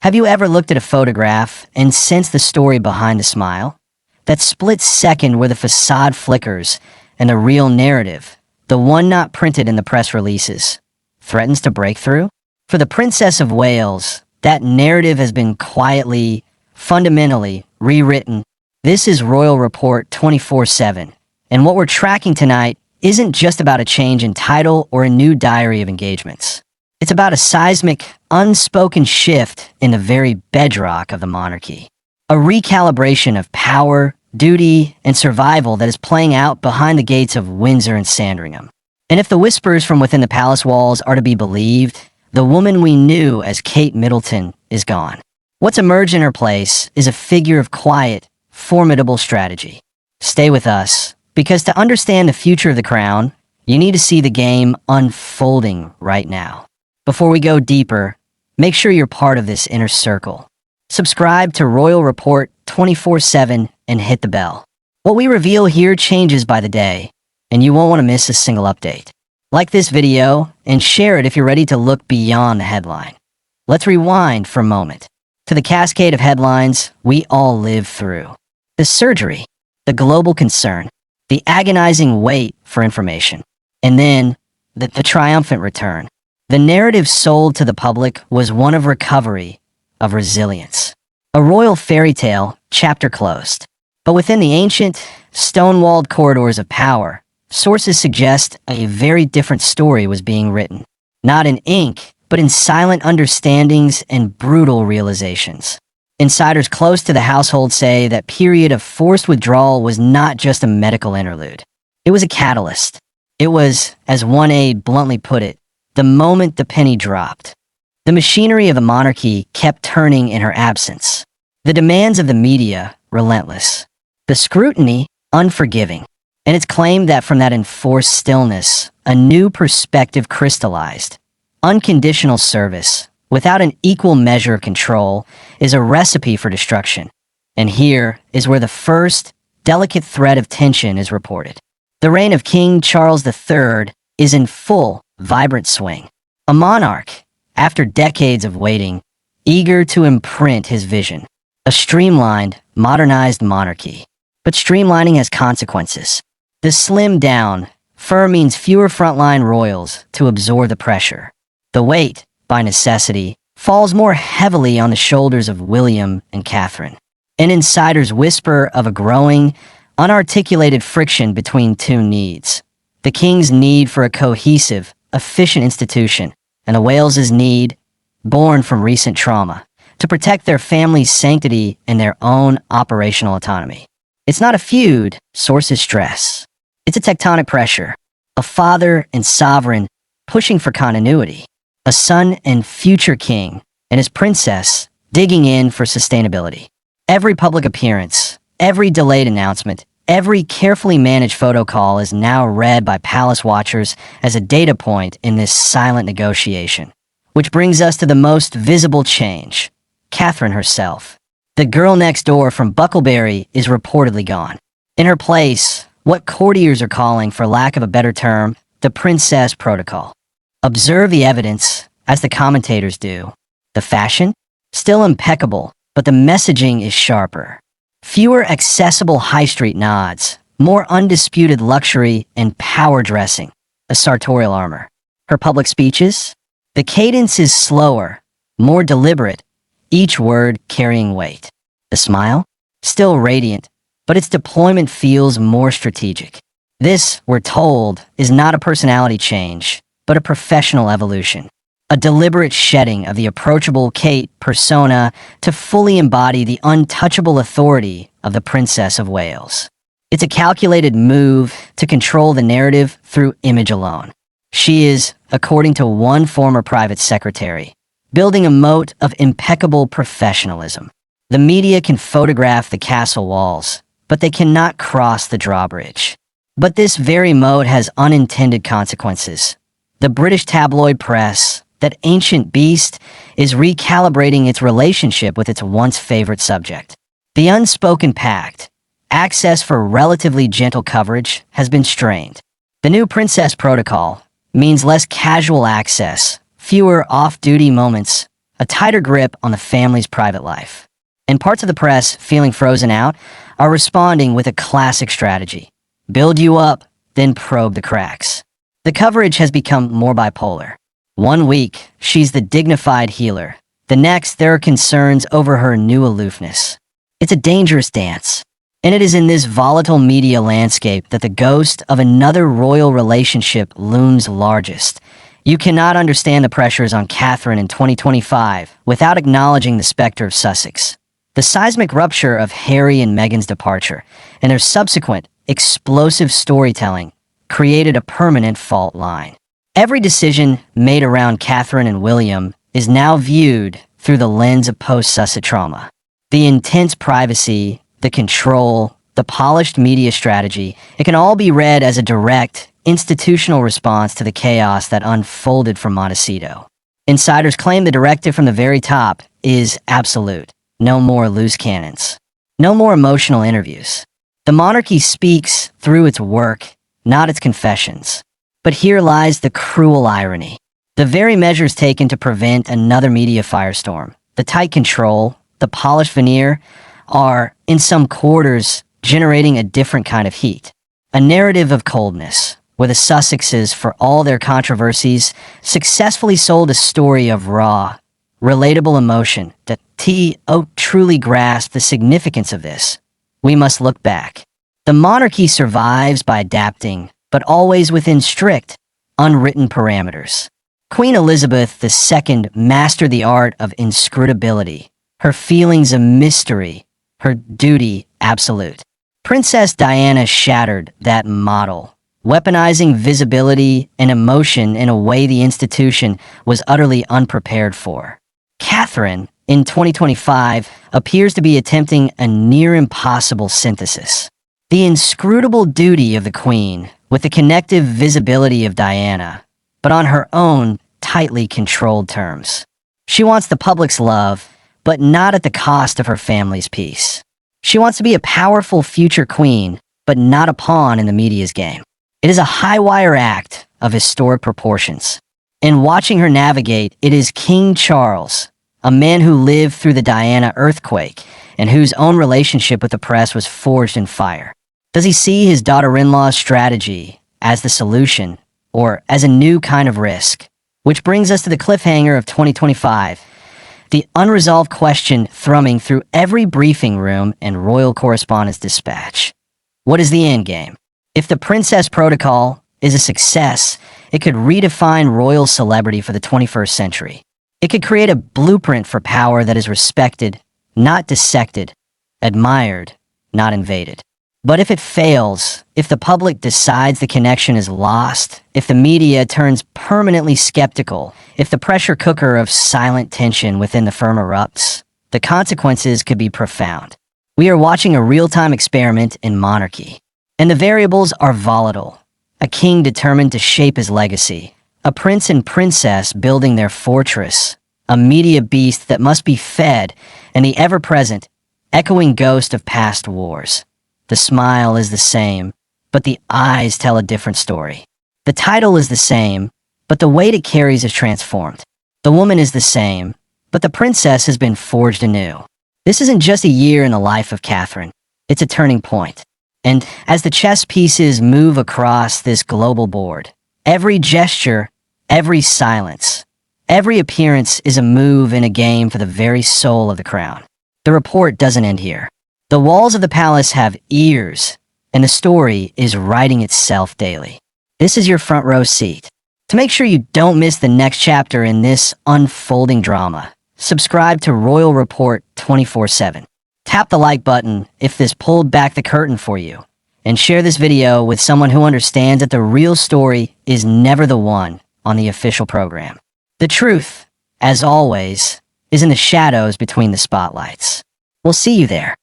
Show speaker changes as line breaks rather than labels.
Have you ever looked at a photograph and sensed the story behind the smile? That split second where the facade flickers and the real narrative, the one not printed in the press releases, threatens to break through? For the Princess of Wales, that narrative has been quietly, fundamentally rewritten. This is Royal Report 24/7, and what we're tracking tonight isn't just about a change in title or a new diary of engagements. It's about a seismic, unspoken shift in the very bedrock of the monarchy. A recalibration of power, duty, and survival that is playing out behind the gates of Windsor and Sandringham. And if the whispers from within the palace walls are to be believed, the woman we knew as Kate Middleton is gone. What's emerged in her place is a figure of quiet, formidable strategy. Stay with us, because to understand the future of the crown, you need to see the game unfolding right now. Before we go deeper, make sure you're part of this inner circle. Subscribe to Royal Report 24/7 and hit the bell. What we reveal here changes by the day, and you won't want to miss a single update. Like this video and share it if you're ready to look beyond the headline. Let's rewind for a moment to the cascade of headlines we all live through. The surgery, the global concern, the agonizing wait for information, and then the triumphant return. The narrative sold to the public was one of recovery, of resilience. A royal fairy tale, chapter closed. But within the ancient, stone-walled corridors of power, sources suggest a very different story was being written. Not in ink, but in silent understandings and brutal realizations. Insiders close to the household say that period of forced withdrawal was not just a medical interlude. It was a catalyst. It was, as one aide bluntly put it, the moment the penny dropped. The machinery of the monarchy kept turning in her absence. The demands of the media, relentless. The scrutiny, unforgiving. And it's claimed that from that enforced stillness, a new perspective crystallized. Unconditional service, without an equal measure of control, is a recipe for destruction. And here is where the first, delicate thread of tension is reported. The reign of King Charles III is in full, vibrant swing. A monarch, after decades of waiting, eager to imprint his vision. A streamlined, modernized monarchy. But streamlining has consequences. The slimmed down, fur means fewer frontline royals to absorb the pressure. The weight, by necessity, falls more heavily on the shoulders of William and Catherine. And insiders whisper of a growing, unarticulated friction between two needs. The king's need for a cohesive, efficient institution, and the Wales's need, born from recent trauma, to protect their family's sanctity and their own operational autonomy. It's not a feud, sources stress. It's a tectonic pressure. A father and sovereign pushing for continuity. A son and future king and his princess digging in for sustainability. Every public appearance, every delayed announcement, every carefully managed photo call is now read by palace watchers as a data point in this silent negotiation. Which brings us to the most visible change, Catherine herself. The girl next door from Bucklebury is reportedly gone. In her place, what courtiers are calling, for lack of a better term, the princess protocol. Observe the evidence, as the commentators do. The fashion? Still impeccable, but the messaging is sharper. Fewer accessible high street nods, more undisputed luxury and power dressing, a sartorial armor. Her public speeches? The cadence is slower, more deliberate, each word carrying weight. The smile? Still radiant, but its deployment feels more strategic. This, we're told, is not a personality change, but a professional evolution. A deliberate shedding of the approachable Kate persona to fully embody the untouchable authority of the Princess of Wales. It's a calculated move to control the narrative through image alone. She is, according to one former private secretary, building a moat of impeccable professionalism. The media can photograph the castle walls, but they cannot cross the drawbridge. But this very moat has unintended consequences. The British tabloid press, that ancient beast, is recalibrating its relationship with its once favorite subject. The unspoken pact, access for relatively gentle coverage, has been strained. The new princess protocol means less casual access, fewer off-duty moments, a tighter grip on the family's private life. And parts of the press, feeling frozen out, are responding with a classic strategy. Build you up, then probe the cracks. The coverage has become more bipolar. One week, she's the dignified healer. The next, there are concerns over her new aloofness. It's a dangerous dance. And it is in this volatile media landscape that the ghost of another royal relationship looms largest. You cannot understand the pressures on Catherine in 2025 without acknowledging the specter of Sussex. The seismic rupture of Harry and Meghan's departure and their subsequent explosive storytelling created a permanent fault line. Every decision made around Catherine and William is now viewed through the lens of post-Sussex trauma. The intense privacy, the control, the polished media strategy, it can all be read as a direct, institutional response to the chaos that unfolded from Montecito. Insiders claim the directive from the very top is absolute. No more loose cannons. No more emotional interviews. The monarchy speaks through its work, not its confessions. But here lies the cruel irony. The very measures taken to prevent another media firestorm, the tight control, the polished veneer, are, in some quarters, generating a different kind of heat. A narrative of coldness, where the Sussexes, for all their controversies, successfully sold a story of raw, relatable emotion that truly grasped the significance of this. We must look back. The monarchy survives by adapting, but always within strict, unwritten parameters. Queen Elizabeth II mastered the art of inscrutability, her feelings a mystery, her duty absolute. Princess Diana shattered that model, weaponizing visibility and emotion in a way the institution was utterly unprepared for. Catherine, in 2025, appears to be attempting a near-impossible synthesis. The inscrutable duty of the Queen, with the connective visibility of Diana, but on her own, tightly controlled terms. She wants the public's love, but not at the cost of her family's peace. She wants to be a powerful future queen, but not a pawn in the media's game. It is a high-wire act of historic proportions. In watching her navigate, it is King Charles, a man who lived through the Diana earthquake and whose own relationship with the press was forged in fire. Does he see his daughter-in-law's strategy as the solution or as a new kind of risk? Which brings us to the cliffhanger of 2025. The unresolved question thrumming through every briefing room and royal correspondence dispatch. What is the end game? If the Princess Protocol is a success, it could redefine royal celebrity for the 21st century. It could create a blueprint for power that is respected, not dissected, admired, not invaded. But if it fails, if the public decides the connection is lost, if the media turns permanently skeptical, if the pressure cooker of silent tension within the firm erupts, the consequences could be profound. We are watching a real-time experiment in monarchy, and the variables are volatile. A king determined to shape his legacy, a prince and princess building their fortress, a media beast that must be fed, and the ever-present, echoing ghost of past wars. The smile is the same, but the eyes tell a different story. The title is the same, but the weight it carries is transformed. The woman is the same, but the princess has been forged anew. This isn't just a year in the life of Catherine. It's a turning point. And as the chess pieces move across this global board, every gesture, every silence, every appearance is a move in a game for the very soul of the crown. The report doesn't end here. The walls of the palace have ears, and the story is writing itself daily. This is your front row seat. To make sure you don't miss the next chapter in this unfolding drama, subscribe to Royal Report 24/7. Tap the like button if this pulled back the curtain for you, and share this video with someone who understands that the real story is never the one on the official program. The truth, as always, is in the shadows between the spotlights. We'll see you there.